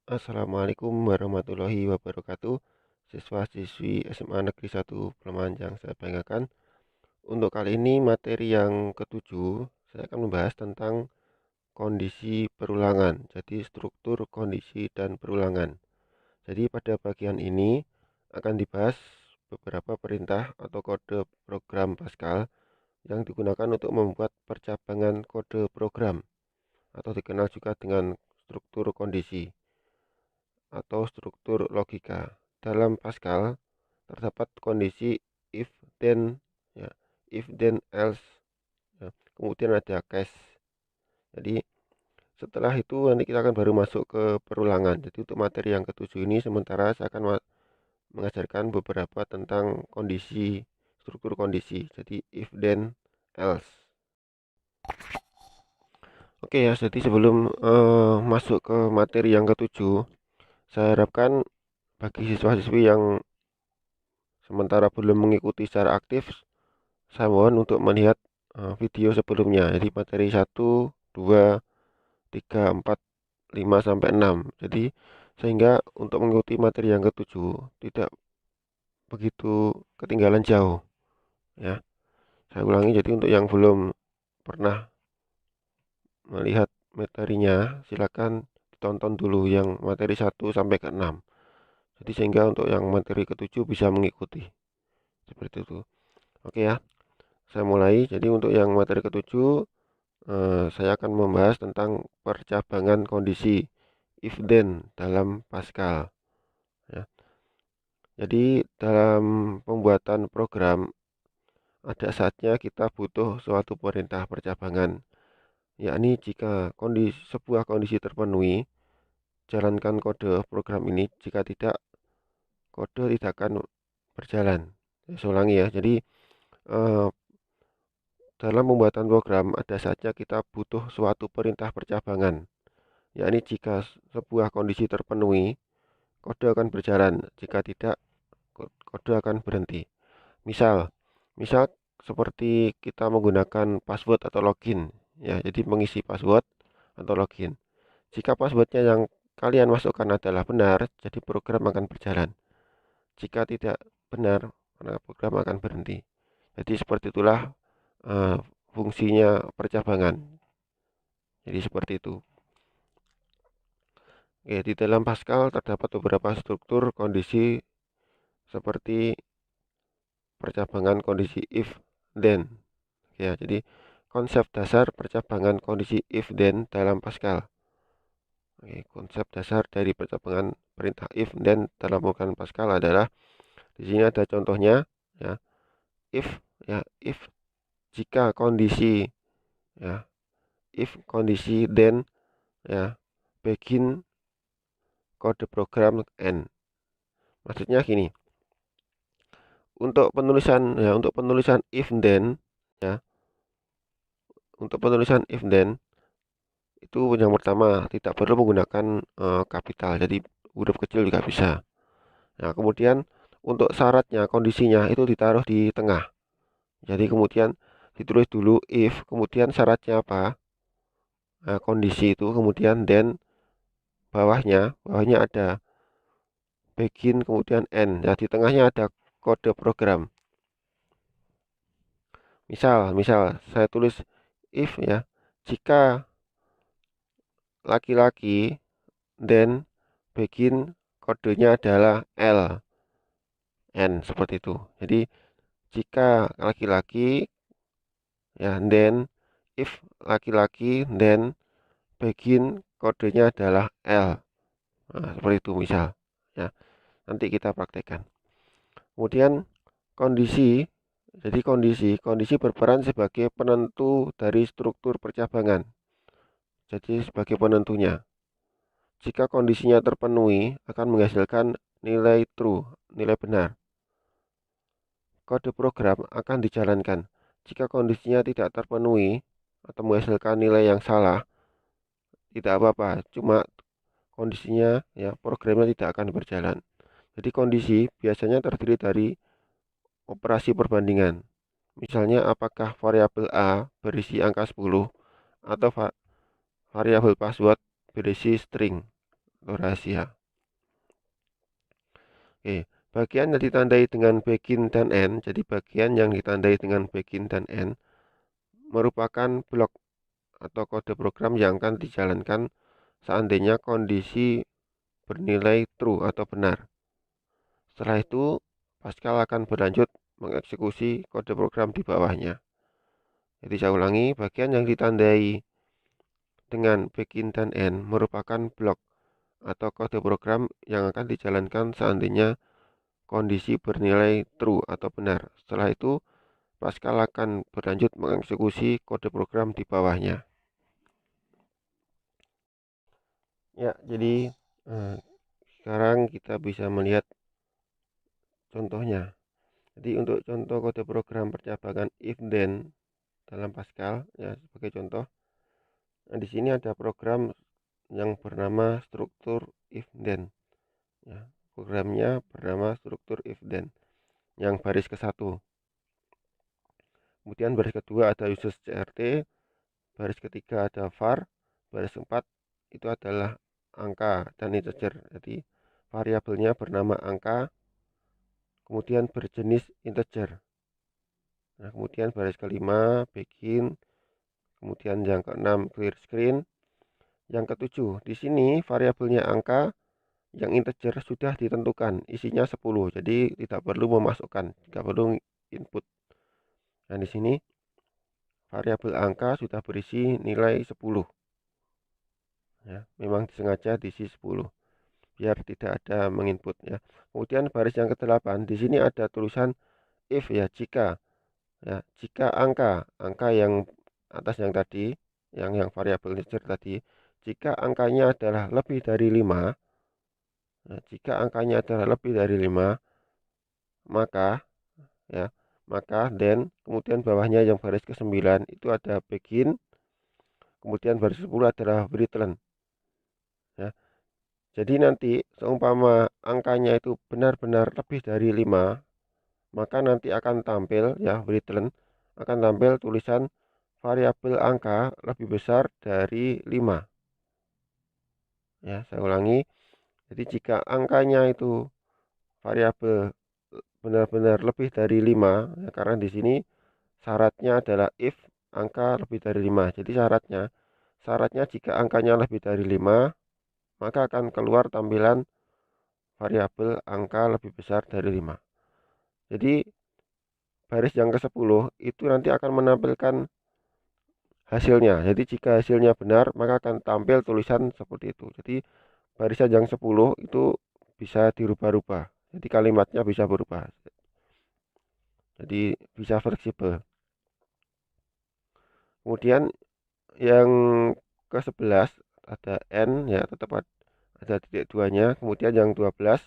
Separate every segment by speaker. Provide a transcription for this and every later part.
Speaker 1: Assalamualaikum warahmatullahi wabarakatuh. Siswa-siswi SMA Negeri 1 Pelemahan yang saya banggakan. Untuk kali ini materi yang ketujuh, saya akan membahas tentang kondisi perulangan. Jadi struktur, kondisi, dan perulangan. Jadi pada bagian ini akan dibahas beberapa perintah atau kode program Pascal yang digunakan untuk membuat percabangan kode program atau dikenal juga dengan struktur kondisi atau struktur logika. Dalam Pascal terdapat kondisi if then, ya, if then else, ya. Kemudian ada case. Jadi setelah itu nanti kita akan baru masuk ke perulangan. Jadi untuk materi yang ketujuh ini sementara saya akan mengajarkan beberapa tentang kondisi, struktur kondisi. Jadi if then else. Oke ya, jadi sebelum masuk ke materi yang ketujuh, saya harapkan bagi siswa-siswi yang sementara belum mengikuti secara aktif, saya mohon untuk melihat video sebelumnya. Jadi materi 1, 2, 3, 4, 5 sampai 6. Jadi sehingga untuk mengikuti materi yang ketujuh tidak begitu ketinggalan jauh, ya. Saya ulangi, jadi untuk yang belum pernah melihat materinya, silakan tonton dulu yang materi 1 sampai ke 6. Jadi sehingga untuk yang materi ketujuh bisa mengikuti. Seperti itu. Oke ya. Saya mulai. Jadi untuk yang materi ketujuh, saya akan membahas tentang percabangan kondisi if then dalam Pascal, ya. Jadi dalam pembuatan program ada saatnya kita butuh suatu perintah percabangan, yakni jika sebuah kondisi terpenuhi, jalankan kode program ini. Jika tidak, kode tidak akan berjalan. Saya ulangi ya. Jadi eh, dalam pembuatan program ada saatnya kita butuh suatu perintah percabangan, yakni jika sebuah kondisi terpenuhi, kode akan berjalan. Jika tidak, kode akan berhenti. Misal, misal seperti kita menggunakan password atau login, ya. Jadi mengisi password atau login. Jika passwordnya yang kalian masukkan adalah benar, jadi program akan berjalan. Jika tidak benar, maka program akan berhenti. Jadi seperti itulah uh, fungsinya percabangan. Jadi seperti itu. Oke, di dalam Pascal terdapat beberapa struktur kondisi seperti percabangan kondisi if then. Ya, jadi konsep dasar percabangan kondisi if then dalam Pascal. Oke, konsep dasar dari percabangan perintah if then dalam program Pascal adalah, di sini ada contohnya, ya. If, ya, if jika kondisi, ya, if kondisi then, ya, begin kode program n. Maksudnya gini, untuk penulisan if then, ya, untuk penulisan if then itu yang pertama tidak perlu menggunakan kapital, jadi huruf kecil juga bisa. Nah, kemudian untuk syaratnya, kondisinya itu ditaruh di tengah. Jadi kemudian ditulis dulu if, kemudian syaratnya apa? Nah, kondisi itu, kemudian then bawahnya ada begin, kemudian end. Nah, di tengahnya ada kode program. Misal saya tulis if, ya, jika laki-laki, then begin kodenya adalah L N, seperti itu. Jadi jika laki-laki, ya, then if laki-laki, then begin kodenya adalah L. Nah, seperti itu misal, ya. Nanti kita praktekkan. Kemudian kondisi. Jadi kondisi berperan sebagai penentu dari struktur percabangan. Jadi sebagai penentunya. Jika kondisinya terpenuhi, akan menghasilkan nilai true, nilai benar. Kode program akan dijalankan. Jika kondisinya tidak terpenuhi atau menghasilkan nilai yang salah, tidak apa-apa, cuma kondisinya, ya, programnya tidak akan berjalan. Jadi kondisi biasanya terdiri dari operasi perbandingan. Misalnya apakah variabel A berisi angka 10 atau variabel password berisi string. atau rahasia. Oke, bagian yang ditandai dengan begin dan end. Jadi bagian yang ditandai dengan begin dan end merupakan blok atau kode program yang akan dijalankan seandainya kondisi bernilai true atau benar. Setelah itu, Pascal akan berlanjut mengeksekusi kode program di bawahnya. Jadi saya ulangi, bagian yang ditandai dengan begin dan end merupakan blok atau kode program yang akan dijalankan seandainya kondisi bernilai true atau benar. Setelah itu, Pascal akan berlanjut mengeksekusi kode program di bawahnya. Ya, jadi sekarang kita bisa melihat contohnya. Jadi untuk contoh kode program percabangan if then dalam Pascal ya sebagai contoh. Nah, di sini ada program yang bernama struktur if then. Ya, programnya bernama struktur if then yang baris ke-1. Kemudian baris kedua ada uses CRT, baris ketiga ada var, baris keempat itu adalah angka dan integer. Jadi variabelnya bernama angka, kemudian berjenis integer. Nah, kemudian baris kelima begin, kemudian yang keenam clear screen, yang ketujuh di sini variabelnya angka, yang integer sudah ditentukan isinya 10, jadi tidak perlu memasukkan, tidak perlu input. Nah, di sini variabel angka sudah berisi nilai 10. Ya, memang disengaja diisi 10 biar tidak ada menginput ya. Kemudian baris yang ke-8 di sini ada tulisan if ya, jika ya, jika angka yang atas yang tadi, yang variabel integer tadi, jika angkanya adalah lebih dari 5, ya, jika angkanya adalah lebih dari 5, maka ya, maka then kemudian bawahnya yang baris ke-9 itu ada begin, kemudian baris 10 adalah return ya. Jadi nanti seumpama angkanya itu benar-benar lebih dari 5, maka nanti akan tampil ya, return akan tampil tulisan variabel angka lebih besar dari 5. Ya, saya ulangi. Jadi jika angkanya itu variabel benar-benar lebih dari 5, ya, karena di sini syaratnya adalah if angka lebih dari 5. Jadi syaratnya jika angkanya lebih dari 5, maka akan keluar tampilan variabel angka lebih besar dari 5. Jadi baris yang ke-10 itu nanti akan menampilkan hasilnya. Jadi jika hasilnya benar, maka akan tampil tulisan seperti itu. Jadi barisan yang 10 itu bisa dirubah-rubah. Jadi kalimatnya bisa berubah. Jadi bisa fleksibel. Kemudian yang ke-11 ada n ya, tetap ada titik duanya. Kemudian yang 12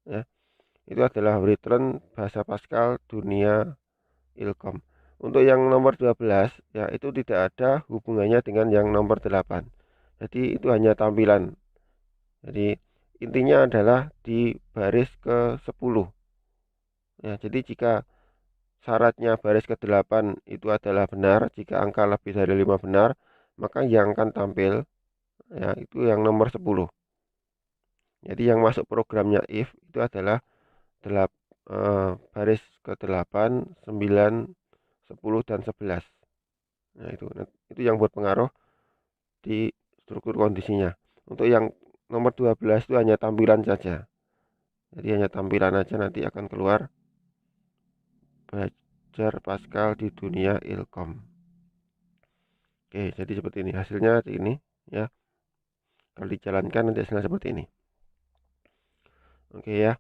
Speaker 1: ya, itu adalah return bahasa Pascal dunia Ilkom. Untuk yang nomor 12 ya, itu tidak ada hubungannya dengan yang nomor 8. Jadi itu hanya tampilan. Jadi intinya adalah di baris ke-10 ya. Jadi jika syaratnya baris ke-8 itu adalah benar, jika angka lebih dari 5 benar, maka yang akan tampil ya itu yang nomor 10. Jadi yang masuk programnya if itu adalah baris ke-8, 9, 10 dan 11. Nah, itu yang berpengaruh di struktur kondisinya. Untuk yang nomor 12 itu hanya tampilan saja. Jadi hanya tampilan aja, nanti akan keluar belajar Pascal di dunia Ilkom. Oke, jadi seperti ini hasilnya, seperti ini ya. Kalau dijalankan nanti hasilnya seperti ini. Oke ya.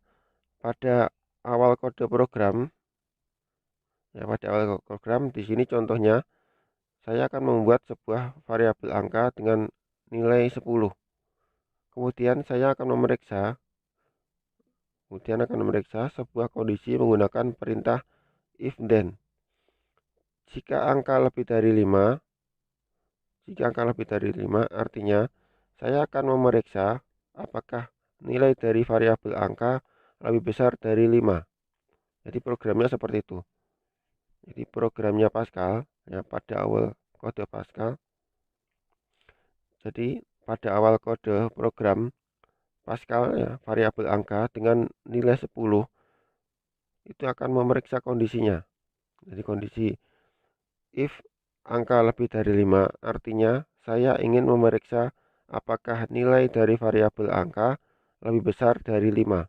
Speaker 1: Pada awal kode program ya, pada awal program di sini contohnya saya akan membuat sebuah variabel angka dengan nilai 10. Kemudian saya akan memeriksa sebuah kondisi menggunakan perintah if then. Jika angka lebih dari 5, artinya saya akan memeriksa apakah nilai dari variabel angka lebih besar dari 5. Jadi programnya seperti itu. Jadi programnya Pascal ya, pada awal kode Pascal. Jadi pada awal kode program Pascal ya, variabel angka dengan nilai 10 itu akan memeriksa kondisinya. Jadi kondisi if angka lebih dari 5, artinya saya ingin memeriksa apakah nilai dari variabel angka lebih besar dari 5.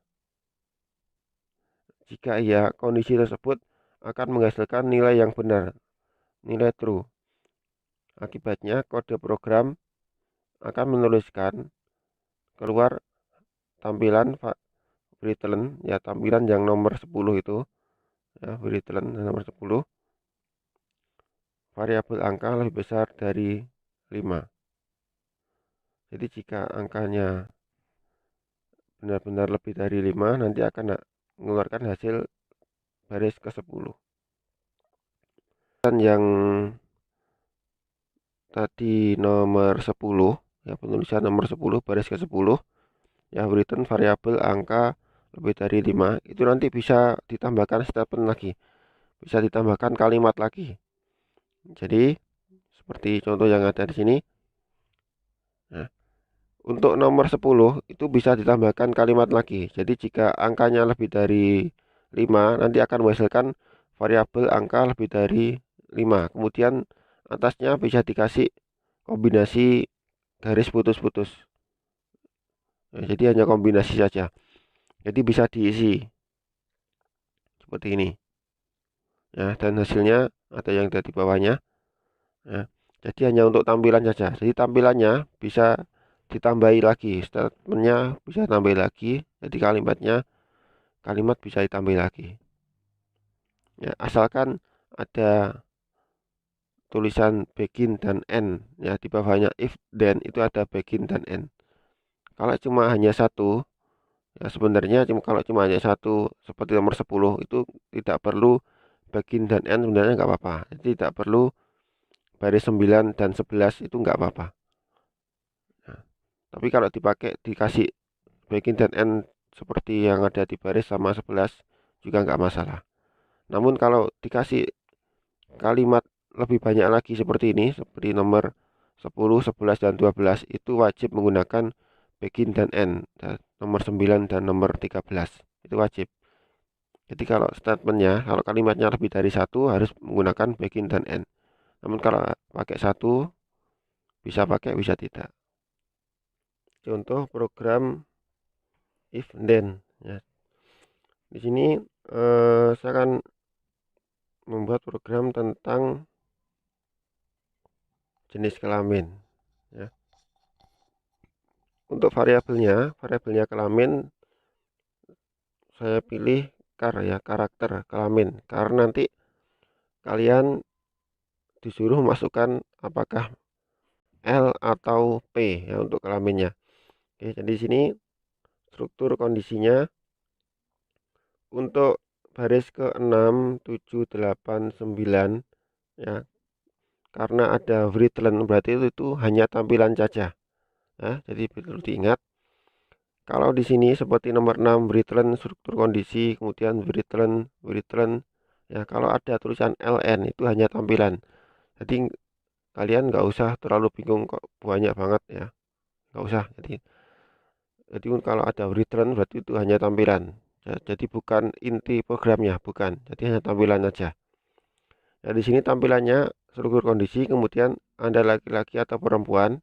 Speaker 1: Jika iya, kondisi tersebut akan menghasilkan nilai yang benar, nilai true. Akibatnya, kode program akan menuliskan keluar tampilan return, ya tampilan yang nomor 10 itu, ya return nomor 10, variabel angka lebih besar dari 5. Jadi jika angkanya benar-benar lebih dari 5, nanti akan mengeluarkan hasil baris ke-10. Dan yang tadi nomor 10, ya penulisan nomor 10 baris ke-10, ya return variabel angka lebih dari 5, itu nanti bisa ditambahkan statement lagi, bisa ditambahkan kalimat lagi. Jadi seperti contoh yang ada di sini. Nah, untuk nomor 10 itu bisa ditambahkan kalimat lagi. Jadi jika angkanya lebih dari 5, nanti akan menghasilkan variabel angka lebih dari 5. Kemudian atasnya bisa dikasih kombinasi garis putus-putus. Nah, jadi hanya kombinasi saja. Jadi bisa diisi seperti ini. Ya, dan hasilnya ada yang ada di bawahnya. Nah, jadi hanya untuk tampilan saja. Jadi tampilannya bisa ditambahi lagi, statementnya bisa tambah lagi, jadi kalimat bisa ditambah lagi. Ya, asalkan ada tulisan begin dan end, ya di bawahnya if then itu ada begin dan end. Kalau cuma hanya satu, ya sebenarnya kalau cuma hanya satu seperti nomor 10 itu tidak perlu begin dan end, sebenarnya nggak apa-apa. Jadi tidak perlu baris 9 dan 11 itu nggak apa-apa. Nah, tapi kalau dikasih begin dan end seperti yang ada di baris sama 11 juga nggak masalah. Namun kalau dikasih kalimat lebih banyak lagi seperti ini, seperti nomor 10, 11, dan 12, itu wajib menggunakan begin dan end. Dan nomor 9 dan nomor 13 itu wajib. Jadi kalau statementnya, kalau kalimatnya lebih dari satu harus menggunakan begin dan end. Namun kalau pakai satu bisa pakai, bisa tidak. Contoh program if then, ya. Di sini saya akan membuat program tentang jenis kelamin, ya. Untuk variabelnya kelamin, saya pilih karakter kelamin, karena nanti kalian disuruh masukkan apakah L atau P ya untuk kelaminnya. Oke, jadi di sini struktur kondisinya untuk baris ke-6, 7, 8, 9, ya. Karena ada return berarti itu hanya tampilan saja. Ya, jadi perlu diingat. Kalau di sini seperti nomor 6 return struktur kondisi, kemudian return, ya kalau ada tulisan ln itu hanya tampilan. Jadi kalian nggak usah terlalu bingung kok banyak banget ya, nggak usah. Jadi kalau ada return berarti itu hanya tampilan. Ya, jadi bukan inti programnya, bukan. Jadi hanya tampilan aja. Nah, di sini tampilannya struktur kondisi, kemudian Anda laki-laki atau perempuan.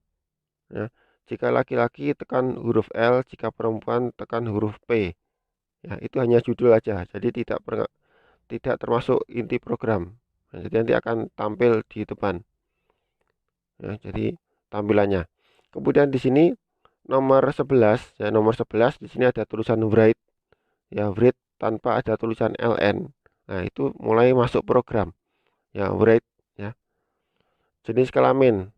Speaker 1: Ya. Jika laki-laki tekan huruf L, jika perempuan tekan huruf P. Ya, itu hanya judul aja. Jadi tidak termasuk inti program. Nah, jadi nanti akan tampil di depan. Ya, jadi tampilannya. Kemudian di sini nomor 11, ya nomor 11 di sini ada tulisan write. Ya, write tanpa ada tulisan ln. Nah, itu mulai masuk program. Ya, write ya. Jenis kelamin.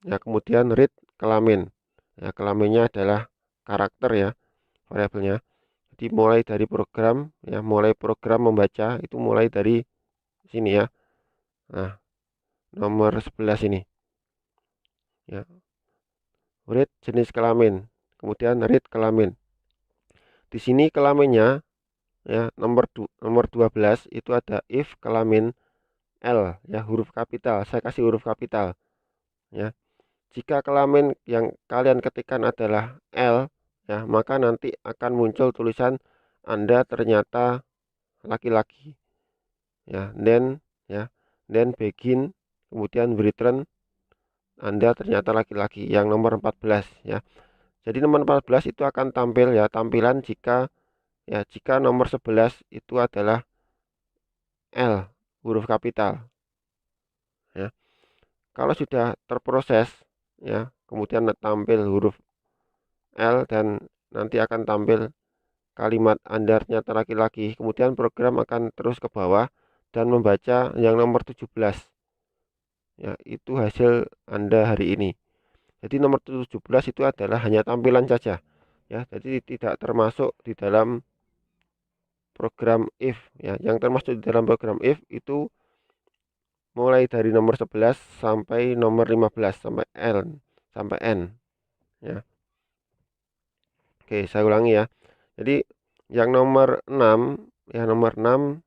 Speaker 1: Ya, kemudian read kelamin. Ya, kelaminnya adalah karakter ya, variabelnya. Jadi mulai dari program ya, mulai program membaca itu mulai dari sini ya. Nah, nomor 11 ini. Ya. Read jenis kelamin. Kemudian read kelamin. Di sini kelaminnya ya nomor 12 itu ada if kelamin L ya, huruf kapital. Saya kasih huruf kapital ya. Jika kelamin yang kalian ketikkan adalah L ya, maka nanti akan muncul tulisan Anda ternyata laki-laki, ya, then begin, kemudian return Anda ternyata laki-laki yang nomor 14, ya. Jadi nomor 14 itu akan tampil, ya, tampilan jika nomor 11 itu adalah L huruf kapital, ya. Kalau sudah terproses, ya, kemudian tampil huruf L dan nanti akan tampil kalimat Anda ternyata laki-laki, kemudian program akan terus ke bawah dan membaca yang nomor 17, ya, itu hasil Anda hari ini. Jadi nomor 17 itu adalah hanya tampilan saja, ya, jadi tidak termasuk di dalam program if, ya. Yang termasuk di dalam program if itu mulai dari nomor 11 sampai nomor 15 sampai N, ya. Oke, saya ulangi, ya. Jadi yang nomor 6, ya, nomor 6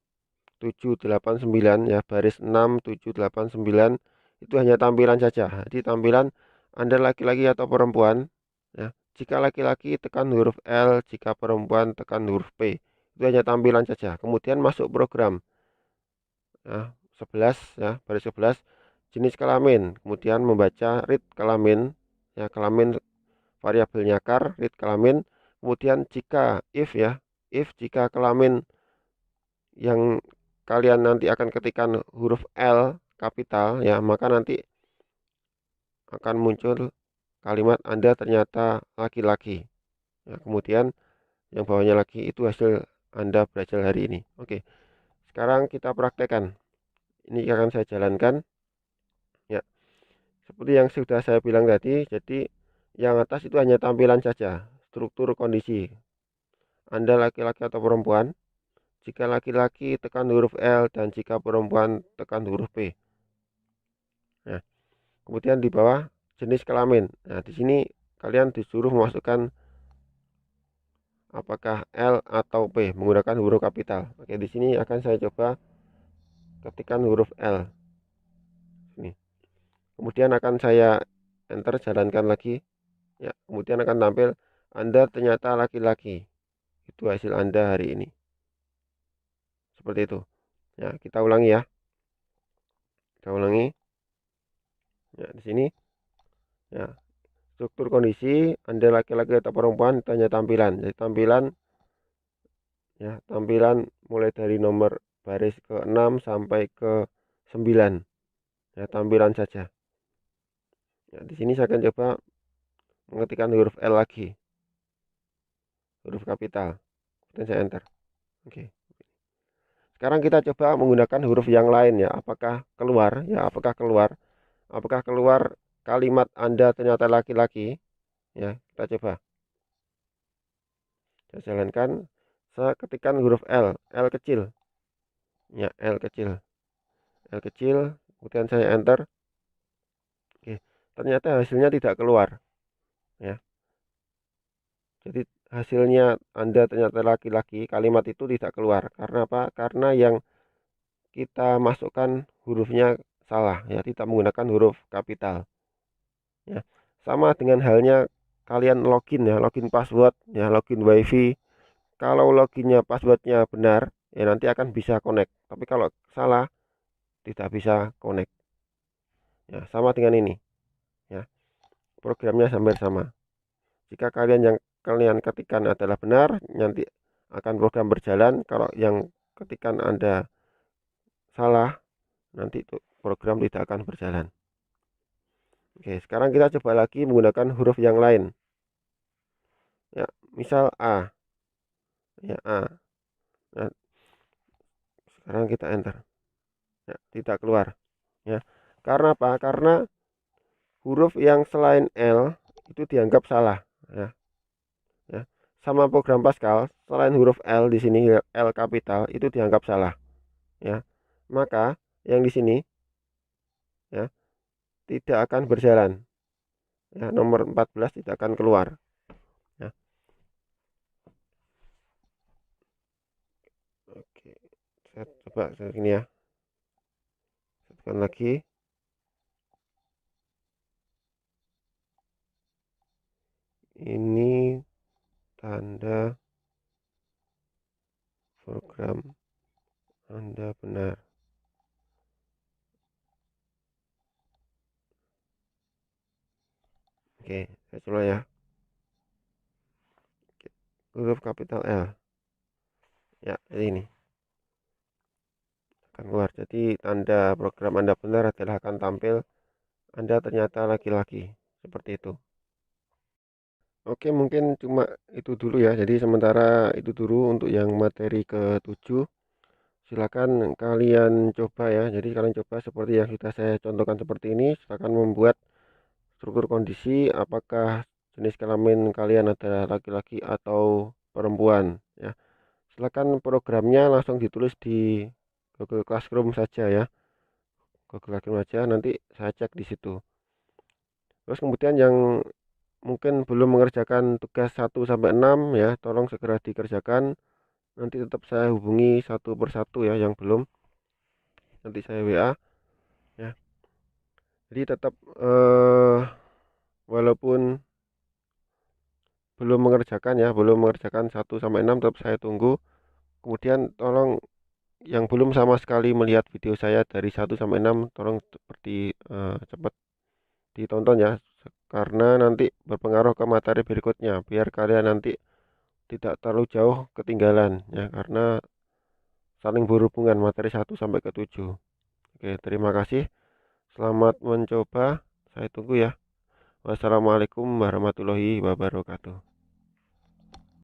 Speaker 1: 7 8 9, ya, baris 6 7 8 9 itu hanya tampilan saja. Jadi tampilan Anda laki-laki atau perempuan, ya. Jika laki-laki tekan huruf L, jika perempuan tekan huruf P. Itu hanya tampilan saja. Kemudian masuk program, ya, 11, ya, baris 11 jenis kelamin, kemudian membaca read kelamin, ya, kelamin variabelnya char, read kelamin. Kemudian jika if, ya, if jika kelamin yang kalian nanti akan ketikkan huruf L kapital, ya, maka nanti akan muncul kalimat Anda ternyata laki-laki, ya. Kemudian yang bawahnya lagi itu hasil Anda belajar hari ini. Oke, sekarang kita praktekkan. Ini akan saya jalankan, ya, seperti yang sudah saya bilang tadi. Jadi yang atas itu hanya tampilan saja, struktur kondisi Anda laki-laki atau perempuan. Jika laki-laki tekan huruf L dan jika perempuan tekan huruf P. Nah, kemudian di bawah jenis kelamin. Nah, di sini kalian disuruh memasukkan apakah L atau P menggunakan huruf kapital. Oke, di sini akan saya coba ketikkan huruf L. Ini. Kemudian akan saya enter, jalankan lagi. Ya, kemudian akan tampil Anda ternyata laki-laki. Itu hasil Anda hari ini. Seperti itu. Ya, kita ulangi, ya. Kita ulangi. Ya, di sini, ya, struktur kondisi Anda laki-laki atau perempuan tanya tampilan. Jadi tampilan, ya, tampilan mulai dari nomor baris ke-6 sampai ke-9, ya, tampilan saja. Ya, di sini saya akan coba mengetikkan huruf L lagi, huruf kapital, dan saya enter. Oke. Sekarang kita coba menggunakan huruf yang lain, ya. Apakah keluar, ya, apakah keluar kalimat Anda ternyata laki-laki, ya. Kita coba. Saya jalankan. Saya ketikkan huruf L kecil, ya, L kecil, kemudian saya enter. Oke, ternyata hasilnya tidak keluar, ya. Jadi hasilnya Anda ternyata laki-laki, kalimat itu tidak keluar. Karena apa? Karena yang kita masukkan hurufnya salah, ya, tidak menggunakan huruf kapital, ya. Sama dengan halnya kalian login, ya, login password, ya, login wifi. Kalau loginnya passwordnya benar, ya, nanti akan bisa connect. Tapi kalau salah, tidak bisa connect, ya. Sama dengan ini, ya, programnya hampir sama. Jika kalian ketikkan adalah benar, nanti akan program berjalan. Kalau yang ketikan Anda salah, nanti program tidak akan berjalan. Oke, sekarang kita coba lagi menggunakan huruf yang lain. Ya, misal A. Ya, A. Nah, sekarang kita enter. Ya, tidak keluar. Ya. Karena apa? Karena huruf yang selain L itu dianggap salah. Ya. Ya. Sama program Pascal, selain huruf L di sini, L kapital itu dianggap salah. Ya. Maka yang di sini, ya, tidak akan berjalan. Ya, nomor 14 tidak akan keluar. Ya. Oke, saya coba ini, ya. Tekan lagi. Ini tanda program Anda benar. Oke, saya coba ya. Huruf kapital L. Ya, jadi ini akan keluar. Jadi tanda program Anda benar adalah akan tampil Anda ternyata laki-laki. Seperti itu. Oke, mungkin cuma itu dulu ya. Jadi sementara itu dulu untuk yang materi ke-7. Silakan kalian coba ya. Jadi kalian coba seperti yang sudah saya contohkan seperti ini. Silakan membuat struktur kondisi apakah jenis kelamin kalian adalah laki-laki atau perempuan ya. Silakan programnya langsung ditulis di Google Classroom saja ya. Google Classroom aja, nanti saya cek di situ. Terus kemudian yang mungkin belum mengerjakan tugas 1 sampai 6 ya, tolong segera dikerjakan. Nanti tetap saya hubungi satu persatu ya yang belum. Nanti saya WA ya. Jadi tetap walaupun belum mengerjakan 1 sampai 6 tetap saya tunggu. Kemudian tolong yang belum sama sekali melihat video saya dari 1 sampai 6 tolong seperti cepat ditonton ya, karena nanti berpengaruh ke materi berikutnya biar kalian nanti tidak terlalu jauh ketinggalan ya, karena saling berhubungan materi 1 sampai ke 7. Oke, terima kasih, selamat mencoba, saya tunggu ya. Wassalamualaikum warahmatullahi wabarakatuh.